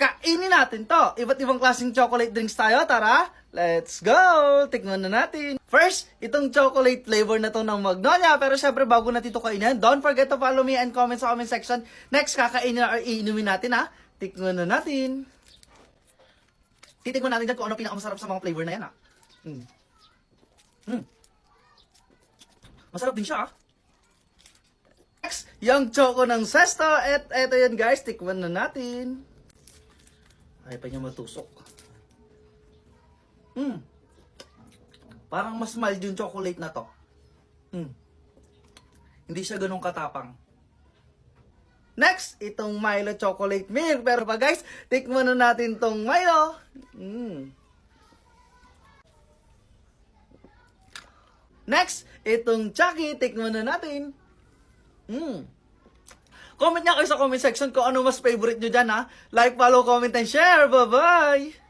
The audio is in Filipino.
kainin natin to. Iba't ibang klaseng chocolate drinks tayo. Tara, let's go! Tikman na natin. First, itong chocolate flavor na to ng Magnolia. Pero syempre, bago natin ito kainin, don't forget to follow me and comment sa comment section. Next, kakainin na or iinumin natin ha. Tikman na natin. Titikman natin dyan kung ano pinakamasarap sa mga flavor na yan ha. Masarap din siya ha. Next, yung choco ng Zesto. At eto yan guys, tikman na natin. Ay pa niya matusok. Parang mas mild yung chocolate na to. Hindi siya ganun katapang. Next, itong Milo chocolate milk. Pero pa guys, tikman na natin tong Milo. Next, itong Chucky. Tikman na natin. Comment niya kayo sa comment section kung ano mas favorite nyo dyan ha. Like, follow, comment, and share. Bye-bye!